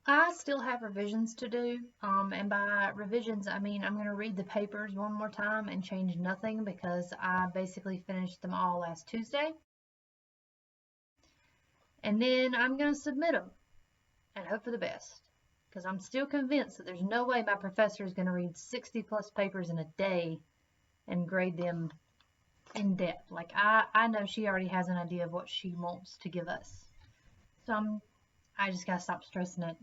I still have revisions to do, and by revisions I mean I'm going to read the papers one more time and change nothing because I basically finished them all last Tuesday. And then I'm going to submit them and hope for the best because I'm still convinced that there's no way my professor is going to read 60 plus papers in a day and grade them in depth. Like I know she already has an idea of what she wants to give us. So I just gotta stop stressing it.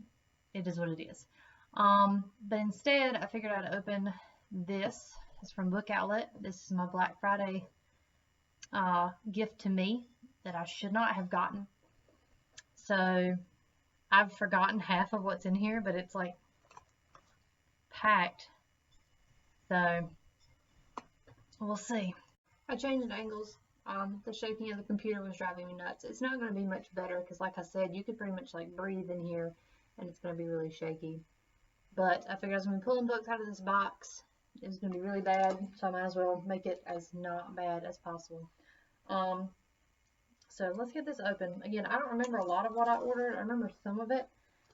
It is what it is. But instead, I figured I'd open this. It's from Book Outlet. This is my Black Friday gift to me that I should not have gotten. So I've forgotten half of what's in here, but it's like packed. So we'll see. I changed angles. The shaking of the computer was driving me nuts. It's not going to be much better because, like I said, you could pretty much like breathe in here and it's going to be really shaky. But I figured I was going to be pulling books out of this box. It was going to be really bad, so I might as well make it as not bad as possible. So let's get this open. Again, I don't remember a lot of what I ordered. I remember some of it.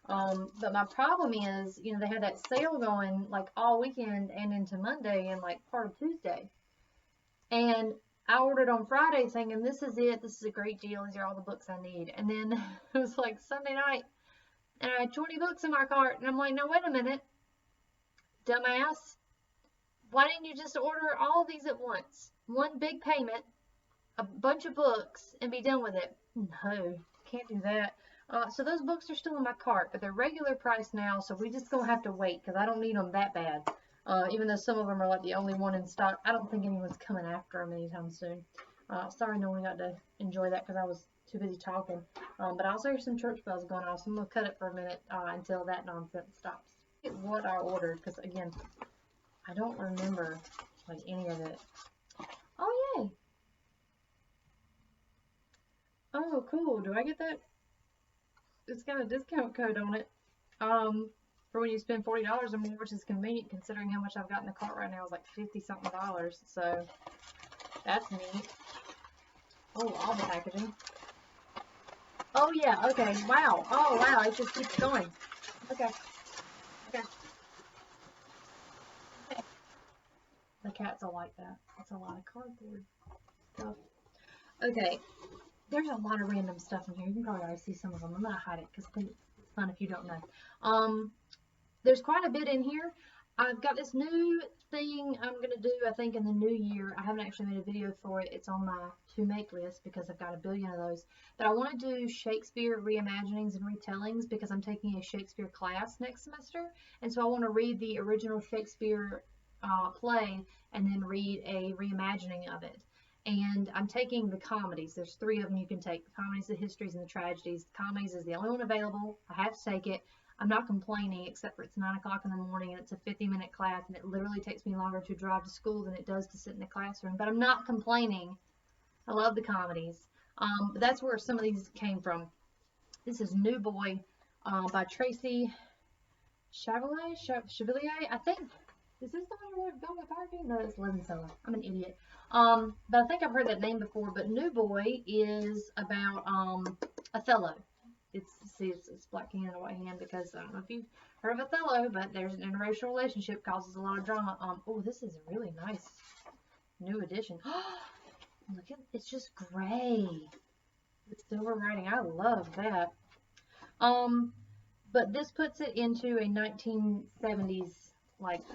But my problem is, you know, they had that sale going like all weekend and into Monday and like part of Tuesday. And I ordered on Friday thinking, this is it. This is a great deal. These are all the books I need. And then it was like Sunday night and I had 20 books in my cart. And I'm like, no, wait a minute. Dumbass. Why didn't you just order all of these at once? One big payment, a bunch of books, and be done with it. No, can't do that. So those books are still in my cart, but they're regular price now, so we just gonna have to wait because I don't need them that bad. Even though some of them are like the only one in stock, I don't think anyone's coming after them anytime soon. Sorry no one got to enjoy that because I was too busy talking. But I also hear some church bells going off, so I'm gonna cut it for a minute until that nonsense stops. What I ordered, because again, I don't remember like any of it. Oh yay! Oh cool. Do I get that? It's got a discount code on it. For when you spend $40 or more, which is convenient considering how much I've got in the cart right now is like 50 something dollars. So that's neat. Oh, all the packaging. Oh yeah, okay. Wow. Oh wow, it just keeps going. Okay. Okay. Okay. The cats will like that. That's a lot of cardboard stuff. Okay. There's a lot of random stuff in here. You can probably already see some of them. I'm gonna hide it because I think it's fun if you don't know. There's quite a bit in here. I've got this new thing I'm gonna do, I think in the new year. I haven't actually made a video for it. It's on my to make list because I've got a billion of those. But I want to do Shakespeare reimaginings and retellings because I'm taking a Shakespeare class next semester. And so I want to read the original Shakespeare play and then read a reimagining of it. And I'm taking the comedies. There's three of them you can take. The comedies, the histories, and the tragedies. The comedies is the only one available. I have to take it. I'm not complaining, except for it's 9 o'clock in the morning and it's a 50-minute class and it literally takes me longer to drive to school than it does to sit in the classroom. But I'm not complaining. I love the comedies. But that's where some of these came from. This is New Boy by Tracy Chevalier, I think. Is this the one who wrote Velvet Barbie? No, it's Levinson. I'm an idiot. But I think I've heard that name before. But New Boy is about Othello. It's black hand and white hand because I don't know if you've heard of Othello, but there's an interracial relationship causes a lot of drama. Oh, this is a really nice new edition. Look at it's just gray with silver writing. I love that. But this puts it into a 1970s like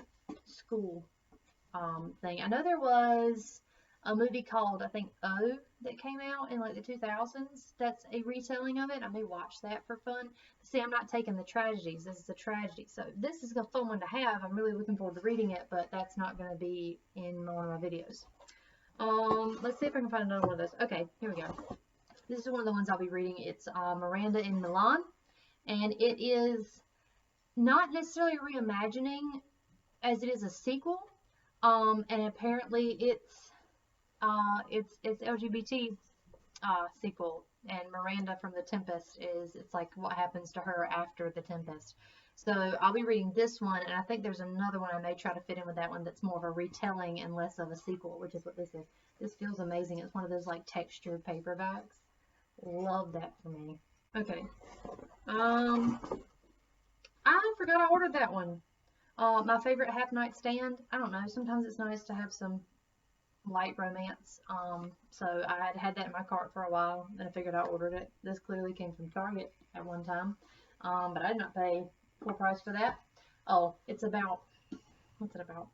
school thing. I know there was a movie called I think O that came out in like the 2000s. That's a retelling of it. I may watch that for fun. See, I'm not taking the tragedies. This is a tragedy. So this is a fun one to have. I'm really looking forward to reading it, but that's not going to be in one of my videos. Let's see if I can find another one of those. Okay, here we go. This is one of the ones I'll be reading. It's Miranda in Milan, and it is not necessarily a reimagining as it is a sequel. And apparently it's LGBT sequel, and Miranda from The Tempest it's like what happens to her after The Tempest. So I'll be reading this one, and I think there's another one I may try to fit in with that one that's more of a retelling and less of a sequel, which is what this is. This feels amazing. It's one of those like textured paperbacks. Love that for me. Okay. forgot I ordered that one. My favorite half night stand. I don't know. Sometimes it's nice to have some light romance. So I had had that in my cart for a while, and I figured I ordered it. This clearly came from Target at one time, but I did not pay full price for that. Oh, it's about, what's it about?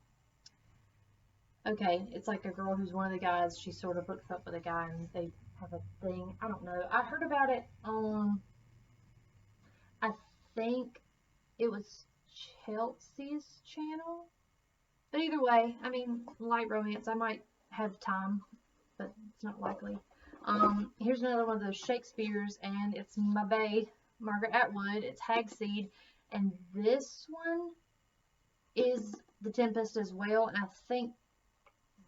Okay, it's like a girl who's one of the guys. She sort of hooks up with a guy, and they have a thing. I don't know. I heard about it on, I think it was Chelsea's channel. But either way, I mean, light romance. I might have time, but it's not likely. Here's another one of those Shakespeare's, and it's my bae, Margaret Atwood. It's Hagseed, and this one is The Tempest as well, and I think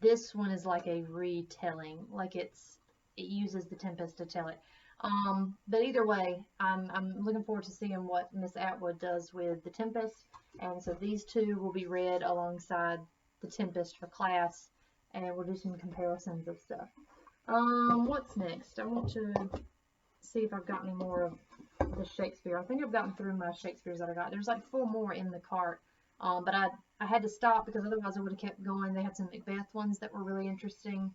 this one is like a retelling, like it uses The Tempest to tell it. But either way, I'm looking forward to seeing what Miss Atwood does with The Tempest, and so these two will be read alongside The Tempest for class, and we'll do some comparisons of stuff. What's next? I want to see if I've got any more of the Shakespeare. I think I've gotten through my Shakespeare's that I got. There's like 4 more in the cart, but I had to stop because otherwise I would have kept going. They had some Macbeth ones that were really interesting,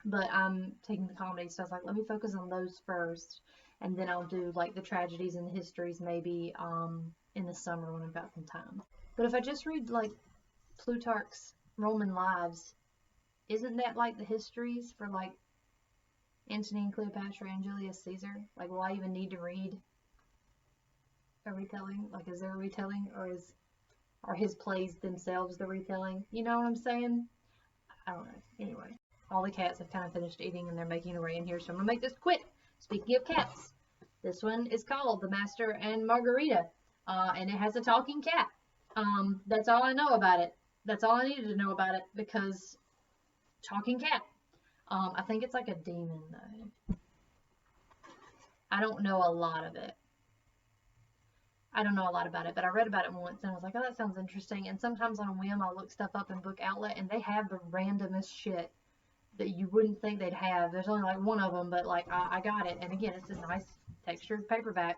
but I'm taking the comedy, so I was like, let me focus on those first, and then I'll do like the tragedies and the histories maybe in the summer when I've got some time. But if I just read like Plutarch's Roman Lives, isn't that like the histories for like Antony and Cleopatra and Julius Caesar? Like, will I even need to read a retelling? Like, is there a retelling, or are his plays themselves the retelling? You know what I'm saying? I don't know. Anyway, all the cats have kind of finished eating and they're making their way in here, so I'm gonna make this quick. Speaking of cats, this one is called The Master and Margarita, and it has a talking cat. That's all I know about it. That's all I needed to know about it, because talking cat. I think it's like a demon though. I don't know a lot of it. I don't know a lot about it, but I read about it once and I was like, oh, that sounds interesting. And sometimes on a whim, I'll look stuff up in Book Outlet, and they have the randomest shit that you wouldn't think they'd have. There's only like one of them, but like I got it. And again, it's a nice textured paperback.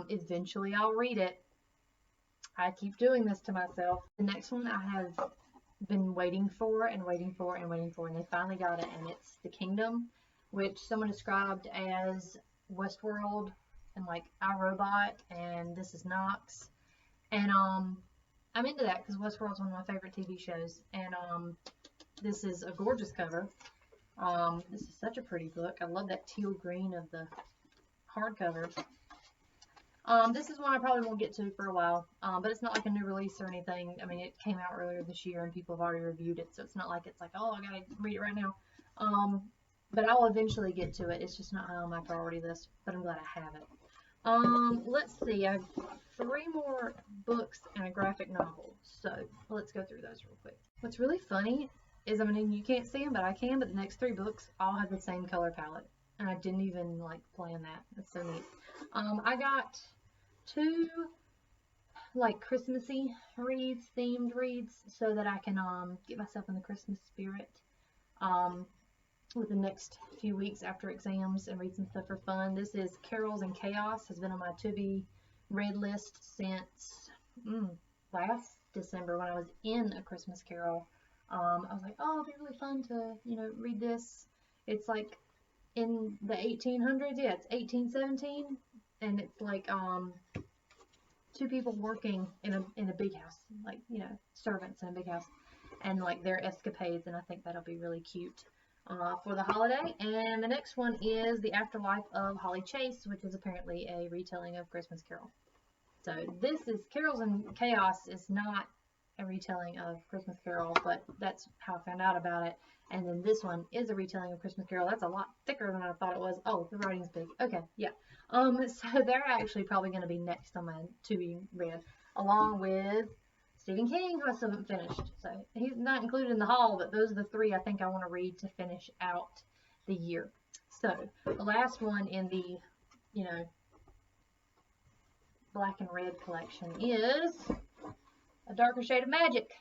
Eventually I'll read it. I keep doing this to myself. The next one I have been waiting for and waiting for and waiting for, and they finally got it, and it's The Kingdom, which someone described as Westworld and like iRobot, and This Is Knox, and I'm into that because Westworld's one of my favorite TV shows, and this is a gorgeous cover. This is such a pretty book. I love that teal green of the hardcover. This is one I probably won't get to for a while, but it's not like a new release or anything. I mean, it came out earlier this year and people have already reviewed it, so it's not like it's like, oh, I gotta read it right now. But I'll eventually get to it. It's just not high on my priority list, but I'm glad I have it. Let's see, I have 3 more books and a graphic novel, so let's go through those real quick. What's really funny is, I mean, you can't see them, but I can, but the next 3 books all have the same color palette, and I didn't even like plan that. That's so neat. I got 2 like Christmassy reads, themed reads, so that I can get myself in the Christmas spirit with the next few weeks after exams and read some stuff for fun. This is Carols and Chaos. Has been on my to be read list since last December when I was in A Christmas Carol. I was like, oh, it'd be really fun to, you know, read this. It's like in the 1800s. Yeah, it's 1817, and it's like 2 people working in a big house, like, you know, servants in a big house, and like their escapades, and I think that'll be really cute for the holiday. And the next one is The Afterlife of Holly Chase, which is apparently a retelling of Christmas Carol. So this is Carols and Chaos is not a retelling of Christmas Carol, but that's how I found out about it. And then this one is a retelling of Christmas Carol. That's a lot thicker than I thought it was. Oh, the writing's big. Okay, yeah. So they're actually probably going to be next on my to be read, along with Stephen King, who I still haven't finished. So he's not included in the haul, but those are the 3 I think I want to read to finish out the year. So the last one in the, you know, black and red collection is A Darker Shade of Magic,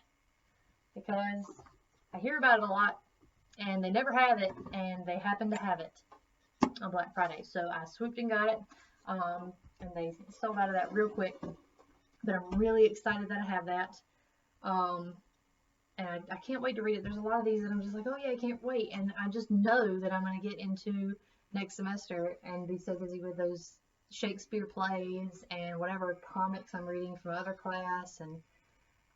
because I hear about it a lot and they never have it, and they happen to have it on Black Friday. So I swooped and got it, and they sold out of that real quick. but I'm really excited that I have that. And I can't wait to read it. There's a lot of these that I'm just like, oh yeah, I can't wait. And I just know that I'm going to get into next semester and be so busy with those Shakespeare plays and whatever comics I'm reading from other class, and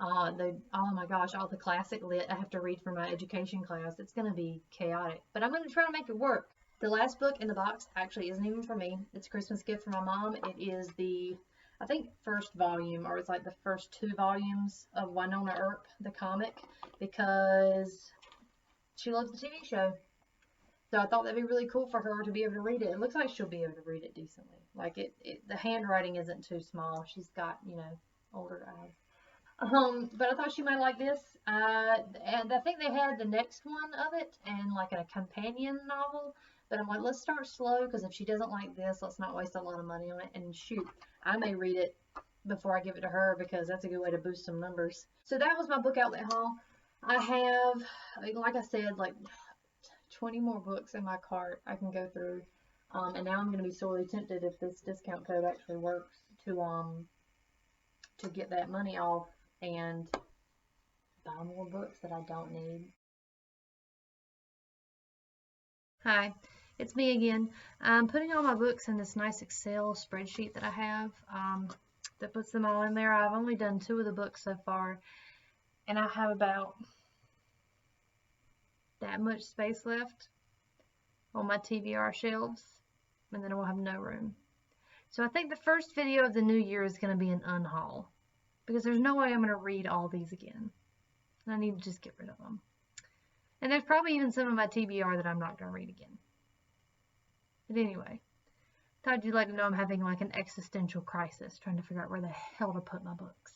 oh my gosh, all the classic lit I have to read for my education class. It's going to be chaotic, but I'm going to try to make it work. The last book in the box actually isn't even for me. It's a Christmas gift for my mom. It is the, I think, first volume, or it's like the first 2 volumes of Winona Earp, the comic, because she loves the TV show. So I thought that'd be really cool for her to be able to read it. It looks like she'll be able to read it decently. Like the handwriting isn't too small. She's got, older eyes. But I thought she might like this. And I think they had the next one of it and like a companion novel. But I'm like, let's start slow, because if she doesn't like this, let's not waste a lot of money on it. And shoot, I may read it before I give it to her, because that's a good way to boost some numbers. So that was my book outlet haul. I have, like I said, like 20 more books in my cart I can go through. And now I'm going to be sorely tempted, if this discount code actually works, to get that money off and buy more books that I don't need. Hi, it's me again. I'm putting all my books in this nice Excel spreadsheet that I have, that puts them all in there. I've only done 2 of the books so far, and I have about that much space left on my TBR shelves, and then I will have no room. So I think the first video of the new year is going to be an unhaul, because there's no way I'm going to read all these again. I need to just get rid of them. And there's probably even some of my TBR that I'm not going to read again. But anyway, thought you'd like to know I'm having like an existential crisis trying to figure out where the hell to put my books.